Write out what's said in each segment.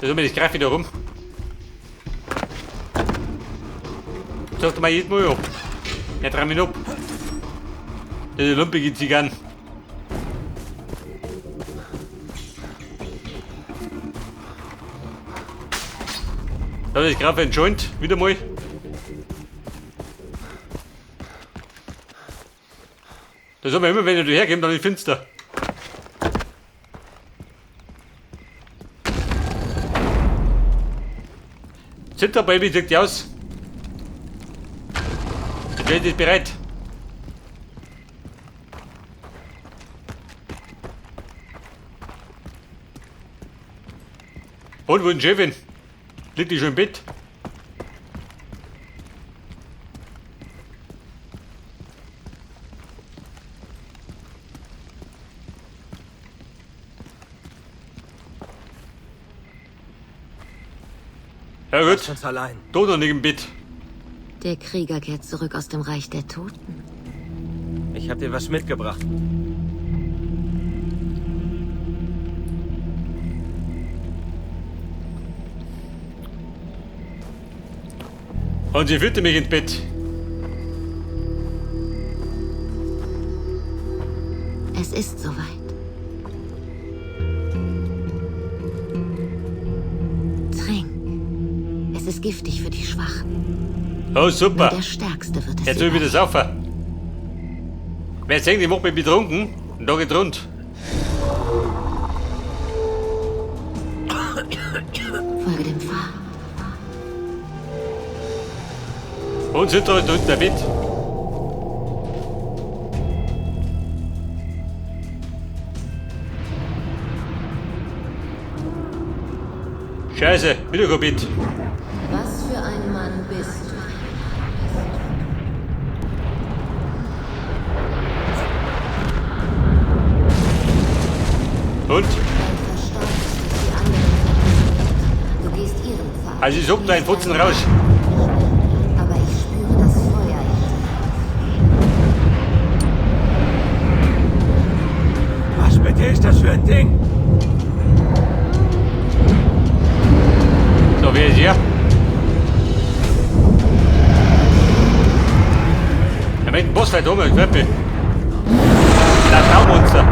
Das greift wieder rum. Sagt mal jedes Mal ab. Ja, 3 Minuten. Die Lumpe geht sich an. Da ist gerade ein Joint, wieder mal. Das haben wir immer, wenn du herkommst, dann ist finster. Sind der Baby, sieht die aus. Die Welt ist bereit. Und wo ist die Chefin? Liegt die schon im Bett? Ja gut, Lass uns allein. du noch nicht im Bett. Der Krieger kehrt zurück aus dem Reich der Toten. Ich hab dir was mitgebracht. Und sie führte mich ins Bett. Es ist soweit. Trink. Es ist giftig für die Schwachen. Oh super. Nur der Stärkste wird es. Jetzt will ich wieder saufen. Wer denkt, ich mach mich betrunken? Und da geht rund. Folge dem Pfad. Und sind da unten der Bett. Scheiße, wieder kein Bett. Was für ein Mann bist du? Und? Dein Verstand ist durch die anderen. Du gehst ihren Pfad. Also ich such deinen Putzen raus. Aber ich spüre das Feuer in dir. Was bitte ist das für ein Ding? So, wer ist hier? Er meint den Boss weit oben, ich glaube. Das Taumonster.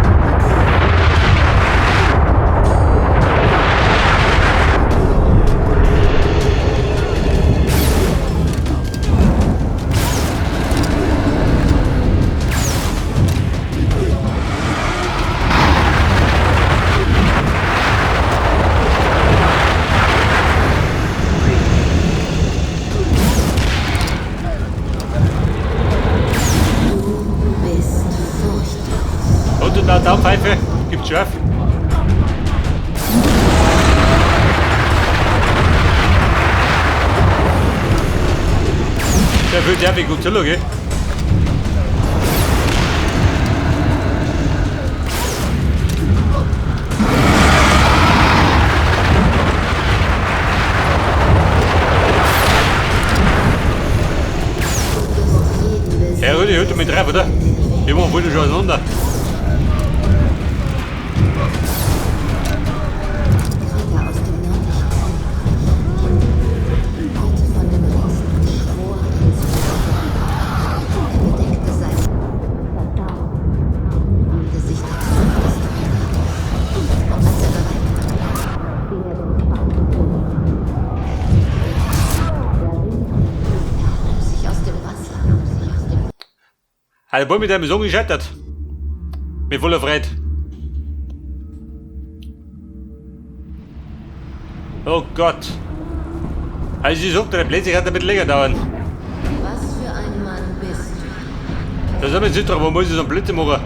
Daumenpfeife, gibt's scharf. Der will derbe gut zu gell? Ja, Rudi, heute mit drauf, oder? Wir machen wohl schon auseinander. Der Ball mit einem Song gescheitert. Mit voller Freude. Oh Gott. Also ich sagte, der Plätzchen hat ein bisschen länger dauern. Was für ein Mann bist du? Da sind wir jetzt drauf, wo muss ich so einen Blödsinn machen?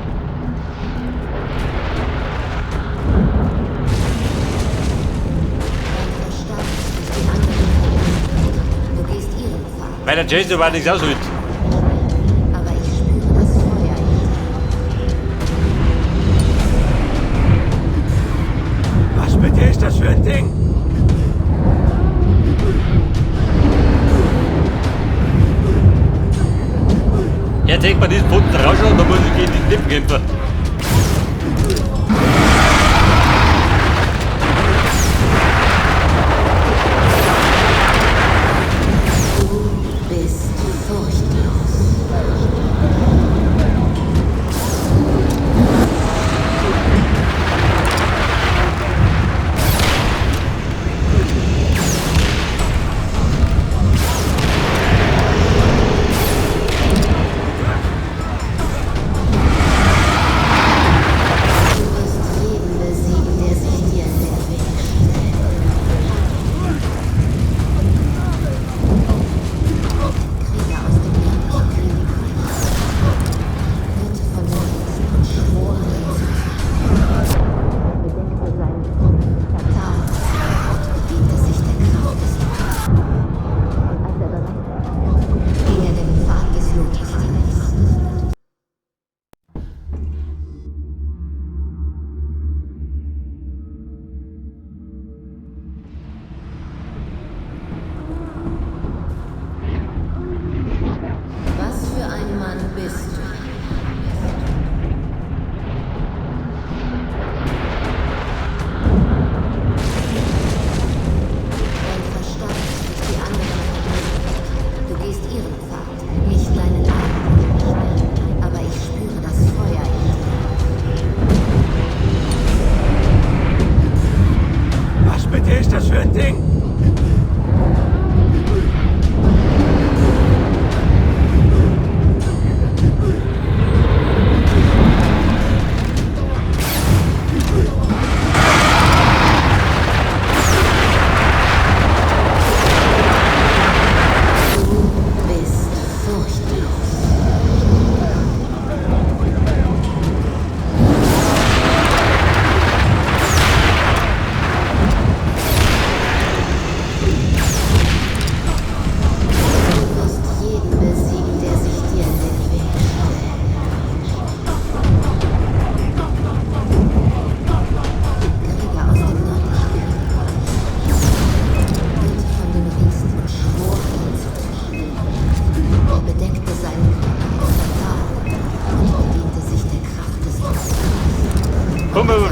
Du gehst ihren Pfad. Weil der Jason war nichts aushält. Aber ich spüre das Feuer in dir. Was bitte ist das für ein Ding? Er trägt mal diesen Pfoten raus und dann muss ich gegen die Lippen kämpfen.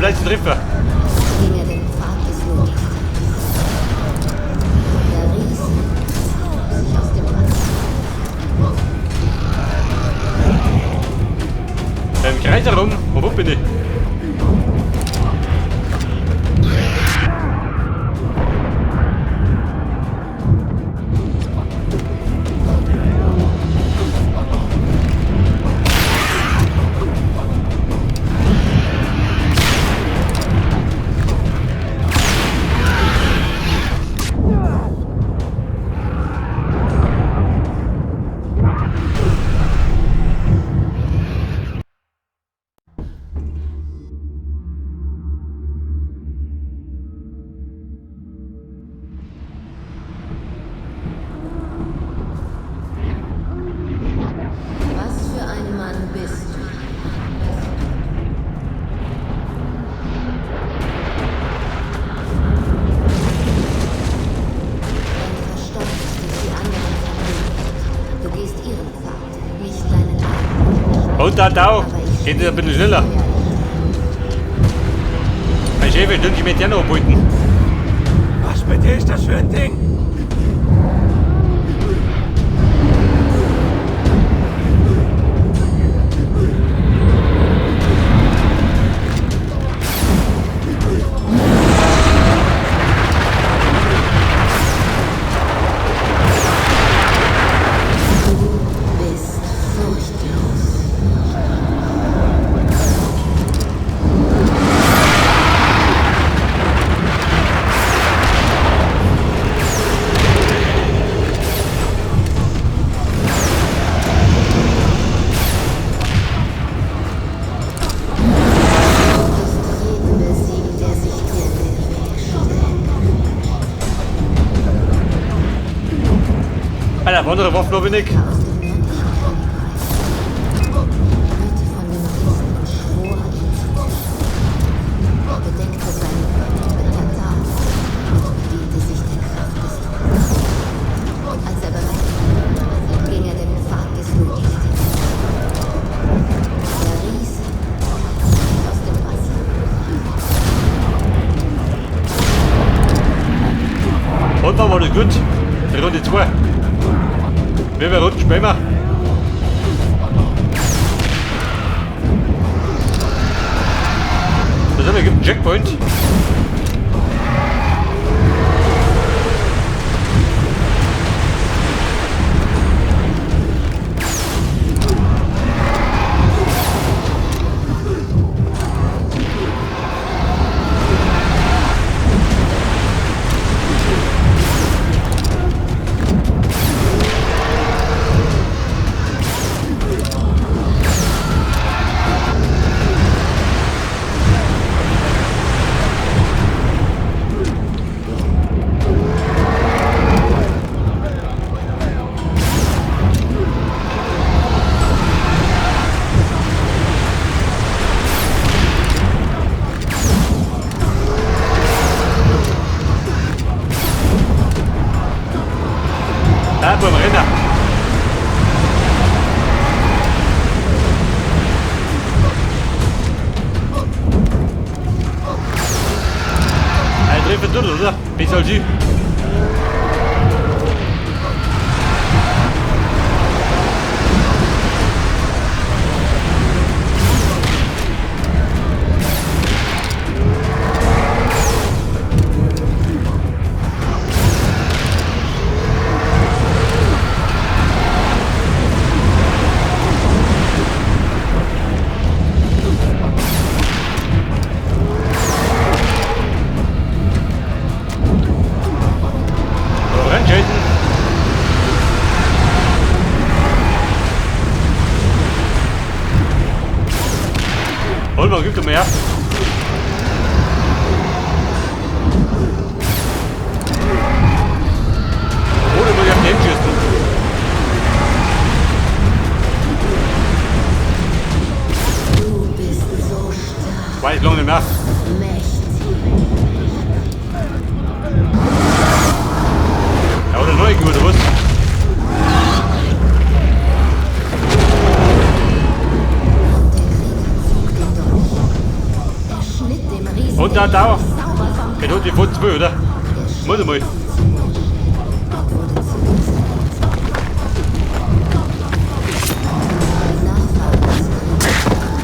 vielleicht zu treffen. Ging er den Pfad des Logistiks. Der Riese zog sich aus dem Wasser. Im Kreis herum. Wo bin ich? Was für ein Mann bist du? Dein Verstand ist durch die anderen verbunden. Du gehst ihren Pfad, nicht deinen eigenen. Und Tatau, geht ein bisschen schneller. Mein Chef will nicht mit dir noch abhalten. Was bitte ist das für ein Ding? Bist furchtlos. Jeden besiegt, der sich dir in den Weg stellt. Alter, andere Waffe noch wenig. Aus dem nördlichen Königreich. Hörte von dem Riesen und schwor, ihn zu töten. Er bedeckte seinen Kopf mit Tatau und bediente sich der Kraft des Todes. Als er bereit war, ging er den Pfad des Logistiks. Der Riese zog sich aus dem Wasser. Und dann war das gut. Die Runde 2. Wie wir Runden spielen wir? Da sind wir, gibt einen Checkpoint. Da beim Renner. Ein Tunnel, oder? Wie soll sie? Hol mal, gib doch mehr. Ohne mal auf den schießen. Du bist so stark. Weiß lange nicht mehr. Ja, oder neu gut, oder was? Er schnitt dem da. Geht auch die von 2, oder? Muss mal.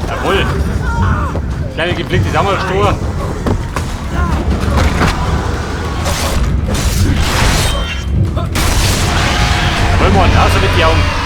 Jawohl. Kleine Geblick, die Sammelstour. Wollen wir einen Nase mit die Augen.